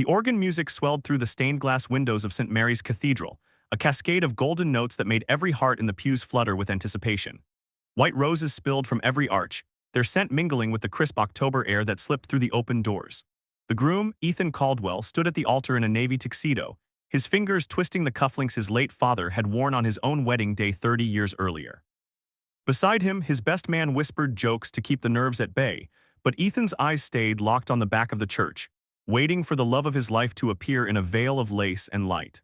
The organ music swelled through the stained glass windows of St. Mary's Cathedral, a cascade of golden notes that made every heart in the pews flutter with anticipation. White roses spilled from every arch, their scent mingling with the crisp October air that slipped through the open doors. The groom, Ethan Caldwell, stood at the altar in a navy tuxedo, his fingers twisting the cufflinks his late father had worn on his own wedding day 30 years earlier. Beside him, his best man whispered jokes to keep the nerves at bay, but Ethan's eyes stayed locked on the back of the church, waiting for the love of his life to appear in a veil of lace and light.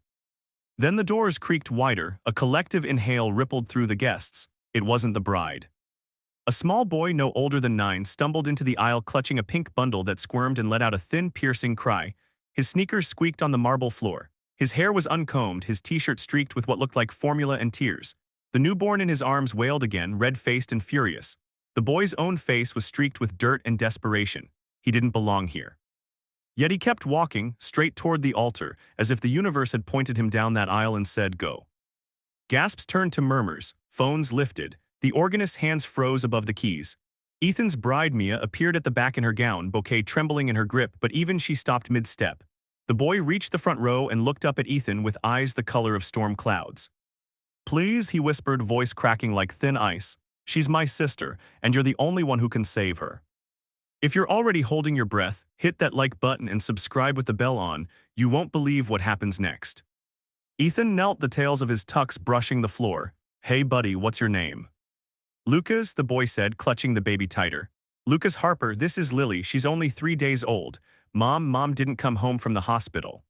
Then the doors creaked wider, a collective inhale rippled through the guests. It wasn't the bride. A small boy no older than 9 stumbled into the aisle clutching a pink bundle that squirmed and let out a thin, piercing cry. His sneakers squeaked on the marble floor. His hair was uncombed, his t-shirt streaked with what looked like formula and tears. The newborn in his arms wailed again, red-faced and furious. The boy's own face was streaked with dirt and desperation. He didn't belong here. Yet he kept walking, straight toward the altar, as if the universe had pointed him down that aisle and said, "Go." Gasps turned to murmurs, phones lifted, the organist's hands froze above the keys. Ethan's bride Mia appeared at the back in her gown, bouquet trembling in her grip, but even she stopped mid-step. The boy reached the front row and looked up at Ethan with eyes the color of storm clouds. "Please," he whispered, voice cracking like thin ice. "She's my sister, and you're the only one who can save her. If you're already holding your breath, hit that like button and subscribe with the bell on. You won't believe what happens next." Ethan knelt, the tails of his tux brushing the floor. "Hey buddy, what's your name?" "Lucas," the boy said, clutching the baby tighter. "Lucas Harper, this is Lily, she's only 3 days old. Mom didn't come home from the hospital."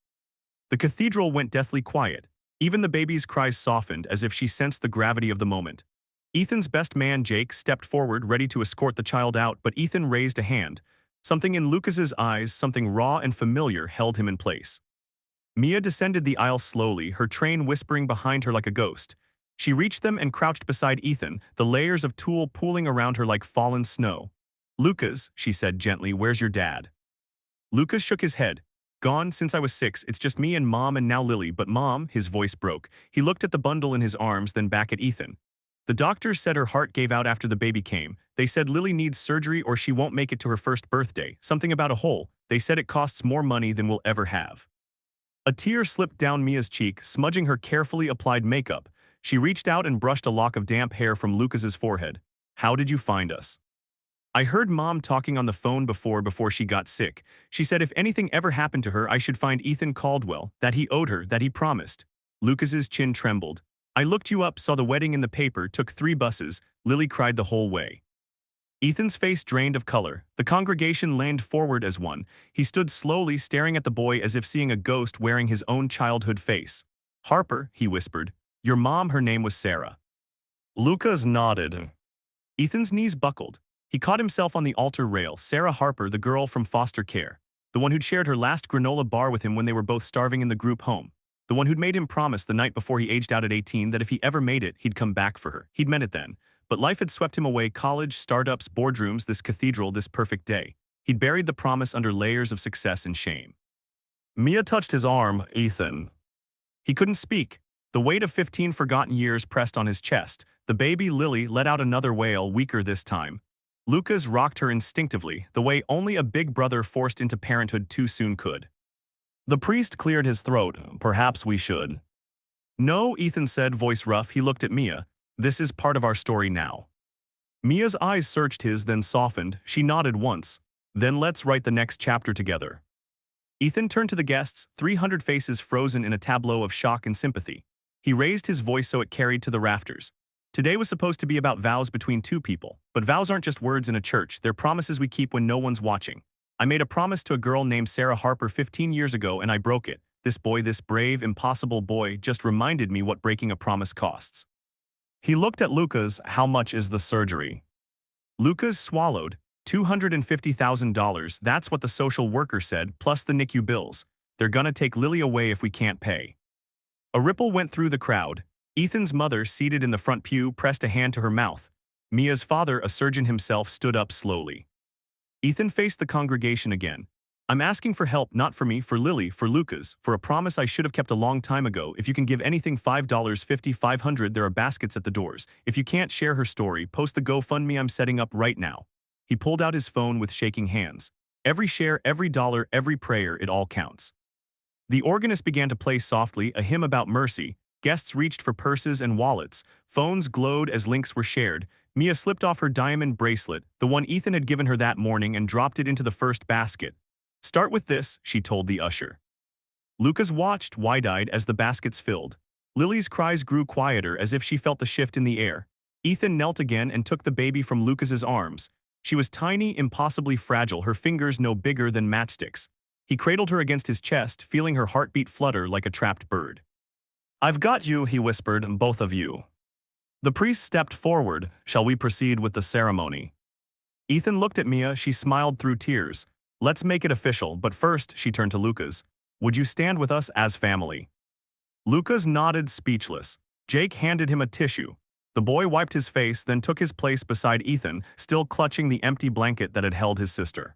The cathedral went deathly quiet. Even the baby's cries softened as if she sensed the gravity of the moment. Ethan's best man, Jake, stepped forward, ready to escort the child out, but Ethan raised a hand. Something in Lucas's eyes, something raw and familiar, held him in place. Mia descended the aisle slowly, her train whispering behind her like a ghost. She reached them and crouched beside Ethan, the layers of tulle pooling around her like fallen snow. "Lucas," she said gently, "where's your dad?" Lucas shook his head. "Gone since I was 6, it's just me and Mom and now Lily, but Mom," his voice broke. He looked at the bundle in his arms, then back at Ethan. "The doctors said her heart gave out after the baby came. They said Lily needs surgery or she won't make it to her first birthday. Something about a hole. They said it costs more money than we'll ever have." A tear slipped down Mia's cheek, smudging her carefully applied makeup. She reached out and brushed a lock of damp hair from Lucas's forehead. "How did you find us?" "I heard Mom talking on the phone before she got sick. She said if anything ever happened to her, I should find Ethan Caldwell, that he owed her, that he promised." Lucas's chin trembled. "I looked you up, saw the wedding in the paper, took 3 buses. Lily cried the whole way." Ethan's face drained of color. The congregation leaned forward as one. He stood slowly, staring at the boy as if seeing a ghost wearing his own childhood face. "Harper," he whispered. "Your mom, her name was Sarah." Lucas nodded. Ethan's knees buckled. He caught himself on the altar rail. Sarah Harper, the girl from foster care. The one who'd shared her last granola bar with him when they were both starving in the group home. The one who'd made him promise the night before he aged out at 18 that if he ever made it, he'd come back for her. He'd meant it then. But life had swept him away: college, startups, boardrooms, this cathedral, this perfect day. He'd buried the promise under layers of success and shame. Mia touched his arm. "Ethan." He couldn't speak. The weight of 15 forgotten years pressed on his chest. The baby, Lily, let out another wail, weaker this time. Lucas rocked her instinctively, the way only a big brother forced into parenthood too soon could. The priest cleared his throat. "Perhaps we should." "No," Ethan said, voice rough. He looked at Mia. "This is part of our story now." Mia's eyes searched his, then softened. She nodded once. "Then let's write the next chapter together." Ethan turned to the guests, 300 faces frozen in a tableau of shock and sympathy. He raised his voice so it carried to the rafters. Today was supposed to be about vows between 2 people, but vows aren't just words in a church, they're promises we keep when no one's watching. I made a promise to a girl named Sarah Harper 15 years ago and I broke it. This boy, this brave, impossible boy, just reminded me what breaking a promise costs. He looked at Lucas. "How much is the surgery?" Lucas swallowed. $250,000, that's what the social worker said, plus the NICU bills. They're gonna take Lily away if we can't pay. A ripple went through the crowd. Ethan's mother, seated in the front pew, pressed a hand to her mouth. Mia's father, a surgeon himself, stood up slowly. Ethan faced the congregation again. "I'm asking for help, not for me, for Lily, for Lucas, for a promise I should have kept a long time ago. If you can give anything, $5, $50, $500, there are baskets at the doors. If you can't share her story, post the GoFundMe I'm setting up right now." He pulled out his phone with shaking hands. "Every share, every dollar, every prayer, it all counts." The organist began to play softly, a hymn about mercy. Guests reached for purses and wallets. Phones glowed as links were shared. Mia slipped off her diamond bracelet, the one Ethan had given her that morning, and dropped it into the first basket. "Start with this," she told the usher. Lucas watched, wide-eyed, as the baskets filled. Lily's cries grew quieter, as if she felt the shift in the air. Ethan knelt again and took the baby from Lucas's arms. She was tiny, impossibly fragile, her fingers no bigger than matchsticks. He cradled her against his chest, feeling her heartbeat flutter like a trapped bird. "I've got you," he whispered, "both of you." The priest stepped forward. "Shall we proceed with the ceremony?" Ethan looked at Mia. She smiled through tears. "Let's make it official, but first," she turned to Lucas. "Would you stand with us as family?" Lucas nodded, speechless. Jake handed him a tissue. The boy wiped his face, then took his place beside Ethan, still clutching the empty blanket that had held his sister.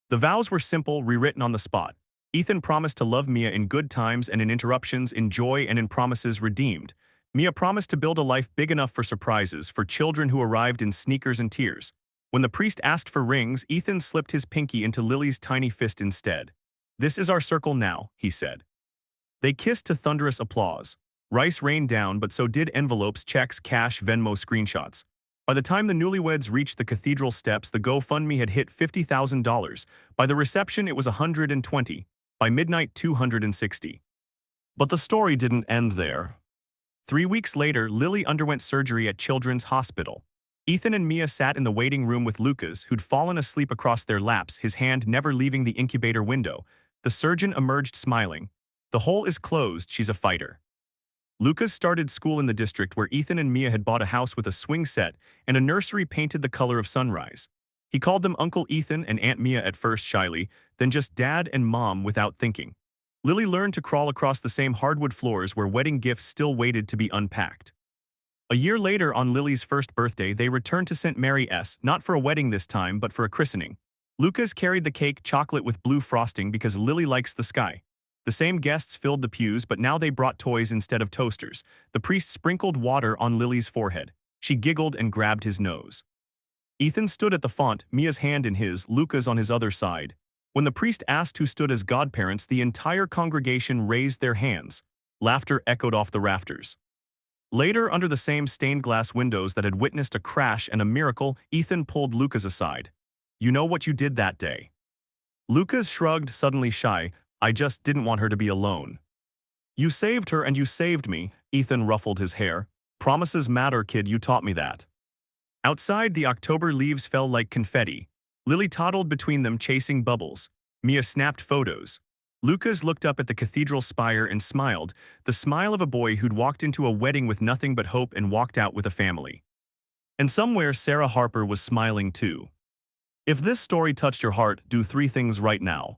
The vows were simple, rewritten on the spot. Ethan promised to love Mia in good times and in interruptions, in joy and in promises redeemed. Mia promised to build a life big enough for surprises, for children who arrived in sneakers and tears. When the priest asked for rings, Ethan slipped his pinky into Lily's tiny fist instead. "This is our circle now," he said. They kissed to thunderous applause. Rice rained down, but so did envelopes, checks, cash, Venmo screenshots. By the time the newlyweds reached the cathedral steps, the GoFundMe had hit $50,000. By the reception, it was 120. By midnight, 260. But the story didn't end there. 3 weeks later, Lily underwent surgery at Children's Hospital. Ethan and Mia sat in the waiting room with Lucas, who'd fallen asleep across their laps, his hand never leaving the incubator window. The surgeon emerged smiling. "The hole is closed, she's a fighter." Lucas started school in the district where Ethan and Mia had bought a house with a swing set and a nursery painted the color of sunrise. He called them Uncle Ethan and Aunt Mia at first shyly, then just Dad and Mom without thinking. Lily learned to crawl across the same hardwood floors where wedding gifts still waited to be unpacked. A year later, on Lily's first birthday, they returned to St. Mary's, not for a wedding this time, but for a christening. Lucas carried the cake, chocolate with blue frosting, because Lily likes the sky. The same guests filled the pews, but now they brought toys instead of toasters. The priest sprinkled water on Lily's forehead. She giggled and grabbed his nose. Ethan stood at the font, Mia's hand in his, Lucas on his other side. When the priest asked who stood as godparents, the entire congregation raised their hands. Laughter echoed off the rafters. Later, under the same stained glass windows that had witnessed a crash and a miracle, Ethan pulled Lucas aside. "You know what you did that day?" Lucas shrugged, suddenly shy. "I just didn't want her to be alone." "You saved her and you saved me," Ethan ruffled his hair. "Promises matter, kid, you taught me that." Outside, the October leaves fell like confetti. Lily toddled between them, chasing bubbles. Mia snapped photos. Lucas looked up at the cathedral spire and smiled, the smile of a boy who'd walked into a wedding with nothing but hope and walked out with a family. And somewhere, Sarah Harper was smiling too. If this story touched your heart, do 3 things right now.